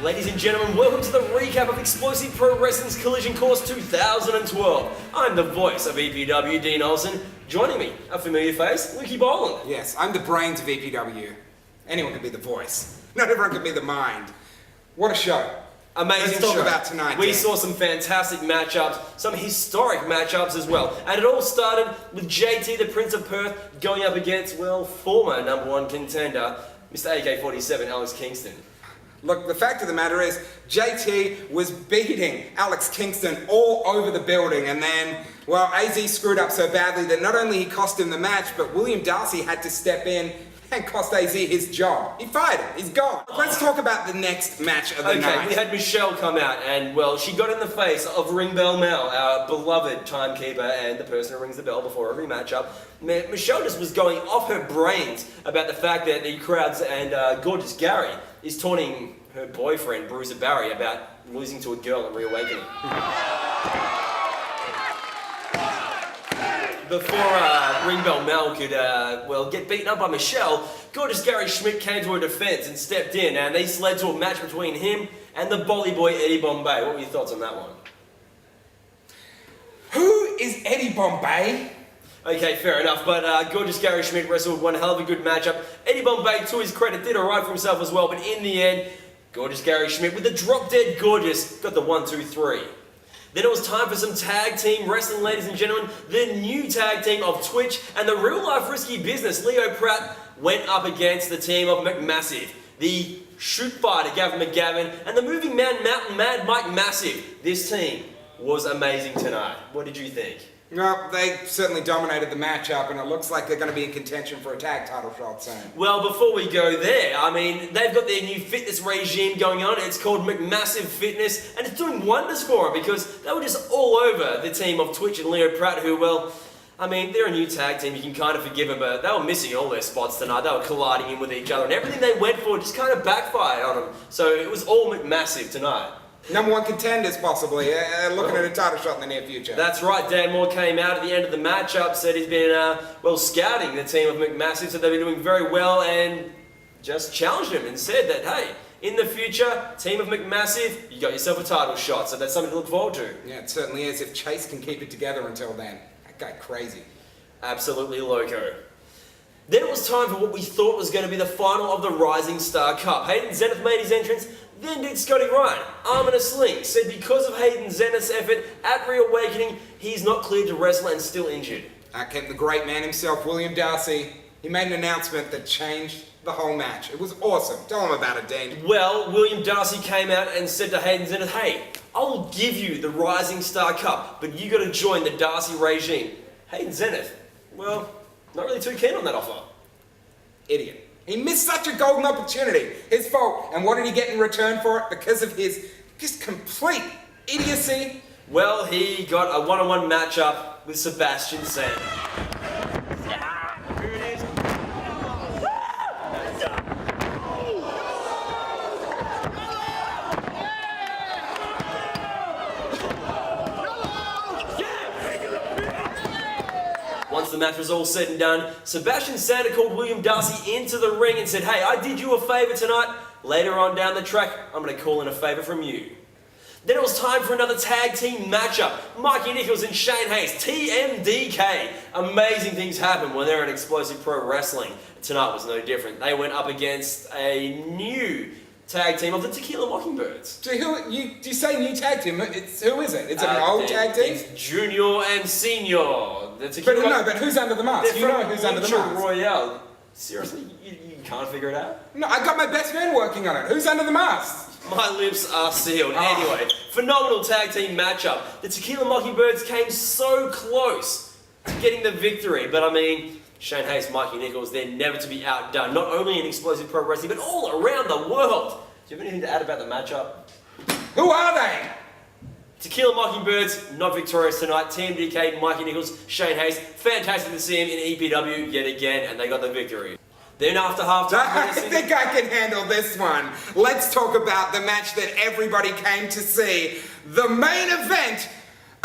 Ladies and gentlemen, welcome to the recap of Explosive Pro Wrestling's Collision Course 2012. I'm the voice of EPW, Dean Olsen. Joining me, a familiar face, Lukey Bolland. Yes, I'm the brains of EPW. Anyone can be the voice. Not everyone can be the mind. What a show. Amazing Let's show. talk about tonight, We Dan. saw some fantastic matchups, some historic matchups as well. And it all started with JT, the Prince of Perth, going up against, well, former #1 contender, Mr. AK-47, Alex Kingston. Look, the fact of the matter is, JT was beating Alex Kingston all over the building, and then, well, AZ screwed up so badly that not only he cost him the match, but William Darcy had to step in and cost AZ his job. He fired him. He's gone. Let's talk about the next match of the night. Okay, we had Michelle come out, and, well, she got in the face of Ring Bell Mel, our beloved timekeeper and the person who rings the bell before every matchup. Michelle just was going off her brains about the fact that the crowds and Gorgeous Gary is taunting her boyfriend, Bruiser Barry, about losing to a girl and reawakening. Before Ring Bell Mel could, well, get beaten up by Michelle, Gorgeous Gary Schmidt came to her defense and stepped in, and this led to a match between him and the Bolly boy Eddie Bombay. What were your thoughts on that one? Who is Eddie Bombay? Okay, fair enough, but Gorgeous Gary Schmidt wrestled one hell of a good matchup. Eddie Bombay, to his credit, did alright for himself as well, but in the end, Gorgeous Gary Schmidt with the drop-dead Gorgeous got the 1, 2, 3. Then it was time for some tag team wrestling, ladies and gentlemen. The new tag team of Twitch and the real-life risky business, Leo Pratt, went up against the team of McMassive, the shoot fighter Gavin McGavin, and the moving man Mountain Mad Mike Massive. This team was amazing tonight. What did you think? Well, they certainly dominated the matchup, and it looks like they're going to be in contention for a tag title shot soon. Well, before we go there, I mean, they've got their new fitness regime going on. It's called McMassive Fitness, and it's doing wonders for them because they were just all over the team of Twitch and Leo Pratt, who, well, I mean, they're a new tag team. You can kind of forgive them, but they were missing all their spots tonight. They were colliding in with each other, and everything they went for just kind of backfired on them. So it was all McMassive tonight. #1 contenders, possibly. Looking at a title shot in the near future. That's right. Dan Moore came out at the end of the matchup, said he's been, well, scouting the team of McMassive, said they've been doing very well, and just challenged him and said that, hey, in the future, team of McMassive, you got yourself a title shot, so that's something to look forward to. Yeah, it certainly is. If Chase can keep it together until then. That guy crazy. Absolutely loco. Then it was time for what we thought was going to be the final of the Rising Star Cup. Hayden Zenith made his entrance, then did Scotty Ryan, arm in a sling, said because of Hayden Zenith's effort at reawakening, he's not cleared to wrestle and still injured. Out came the great man himself, William Darcy. He made an announcement that changed the whole match. It was awesome. Tell him about it, Dean. Well, William Darcy came out and said to Hayden Zenith, hey, I'll give you the Rising Star Cup, but you got to join the Darcy regime. Hayden Zenith, well, not really too keen on that offer. Idiot. He missed such a golden opportunity. His fault. And what did he get in return for it? Because of his just complete idiocy. Well, he got a one-on-one matchup with Sebastian Sen. Once the match was all said and done, Sebastian Santa called William Darcy into the ring and said, hey, I did you a favour tonight. Later on down the track, I'm going to call in a favour from you. Then it was time for another tag team matchup. Mikey Nichols and Shane Hayes, TMDK. Amazing things happen when they're in Explosive Pro Wrestling. Tonight was no different. They went up against a new tag team of the Tequila Mockingbirds. Do you say new tag team? Who is it? It's an old tag team? It's Junior and Senior. But who's under the mask? You know who's under the mask. Royale. Seriously, you can't figure it out? No, I got my best man working on it. Who's under the mask? My lips are sealed. Anyway, phenomenal tag team matchup. The Tequila Mockingbirds came so close to getting the victory, but I mean, Shane Hayes, Mikey Nichols, they're never to be outdone, not only in Explosive Pro Wrestling, but all around the world. Do you have anything to add about the matchup? Who are they? Tequila Mockingbirds, not victorious tonight. TMDK, Mikey Nichols, Shane Hayes. Fantastic to see him in EPW yet again, and they got the victory. Then after halftime... I think I can handle this one. Let's talk about the match that everybody came to see. The main event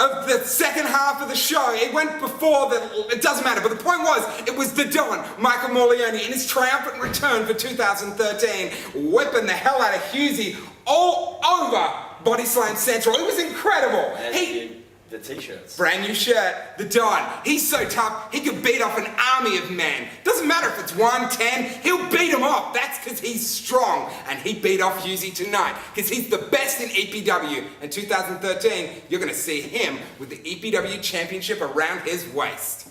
of the second half of the show. It went before it doesn't matter, but the point was the Don, Michael Morleone, in his triumphant return for 2013, whipping the hell out of Husey all over Body Slam Central. It was incredible. And the t-shirts. Brand new shirt, the Don. He's so tough, he could beat off an army of men. Doesn't matter if it's 1, 10, he'll beat them off. That's because he's strong. And he beat off Yuzi tonight, because he's the best in EPW. In 2013, you're going to see him with the EPW Championship around his waist.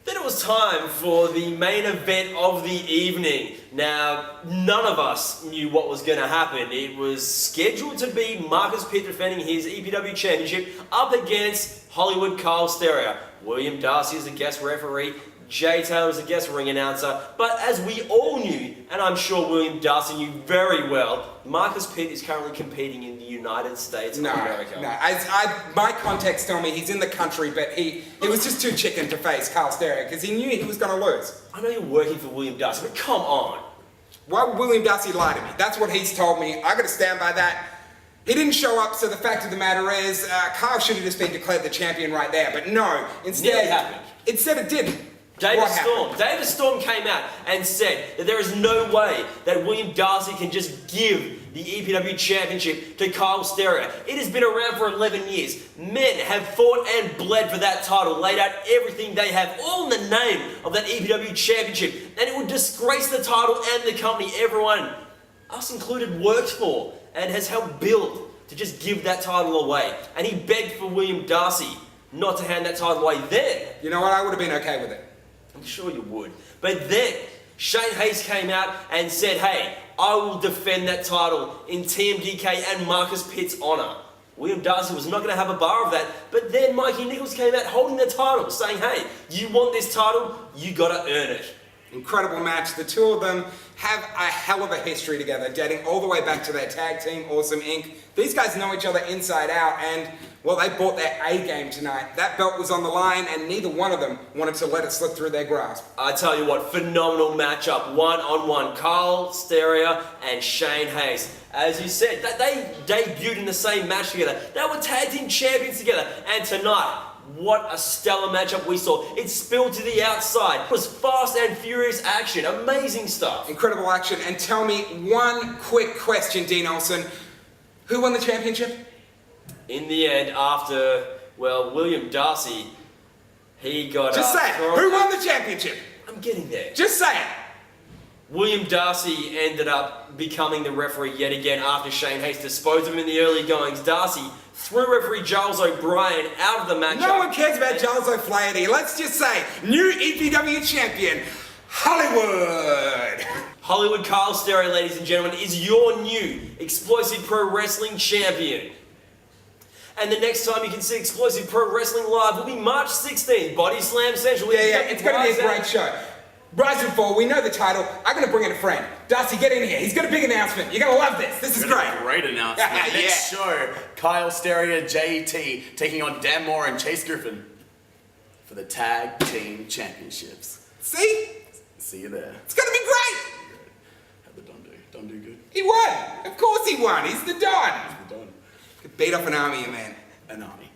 Then it was time for the main event of the evening. Now, none of us knew what was going to happen. It was scheduled to be Marcus Pitt defending his EPW Championship up against Hollywood Carl Stereo. William Darcy is a guest referee. Jay Taylor is a guest ring announcer. But as we all knew, and I'm sure William Darcy knew very well, Marcus Pitt is currently competing in the United States of America. No, my contacts tell me he's in the country, but he was just too chicken to face Carl Stereo because he knew he was going to lose. I know you're working for William Darcy, but come on. Why would William Darcy lie to me? That's what he's told me. I got to stand by that. He didn't show up, so the fact of the matter is, Carl should have just been declared the champion right there. But no, Nearly happened. Instead it didn't. David Storm came out and said that there is no way that William Darcy can just give the EPW Championship to Carl Stereo. It has been around for 11 years. Men have fought and bled for that title, laid out everything they have, all in the name of that EPW Championship, and it would disgrace the title and the company everyone, us included, works for and has helped build to just give that title away. And he begged for William Darcy not to hand that title away then. You know what? I would have been okay with it. I'm sure you would. But then, Shane Hayes came out and said, hey, I will defend that title in TMDK and Marcus Pitt's honour. William Darcy was not going to have a bar of that, but then Mikey Nichols came out holding the title, saying, hey, you want this title, you got to earn it. Incredible match. The two of them have a hell of a history together, dating all the way back to their tag team, Awesome Inc. These guys know each other inside out, and, well, they brought their A-game tonight. That belt was on the line, and neither one of them wanted to let it slip through their grasp. I tell you what, phenomenal matchup, one-on-one. Carl Stereo and Shane Hayes. As you said, they debuted in the same match together. They were tag team champions together, and tonight, what a stellar matchup we saw. It spilled to the outside. It was fast and furious action. Amazing stuff. Incredible action. And tell me one quick question, Dean Olsen. Who won the championship? In the end, after, well, William Darcy, he got... Just say it. Who won the championship? I'm getting there. Just say it. William Darcy ended up becoming the referee yet again after Shane Hayes disposed of him in the early goings. Darcy threw referee Giles O'Brien out of the matchup. No one cares about Giles O'Flaherty. Let's just say, new EPW champion, Hollywood. Hollywood Carl Stereo, ladies and gentlemen, is your new Explosive Pro Wrestling champion. And the next time you can see Explosive Pro Wrestling live will be March 16th, Body Slam Central. Yeah, it's going to be a great show. Rise and fall, we know the title. I'm going to bring in a friend. Darcy, get in here. He's got a big announcement. You're going to love this. This is great. Great announcement. Next show, Kyle Stereo, JT, taking on Dan Moore and Chase Griffin for the Tag Team Championships. See? See you there. It's going to be great. How'd the Don do? Don do good? He won. Of course he won. He's the Don. He's the Don. Could beat off an army, man. An army.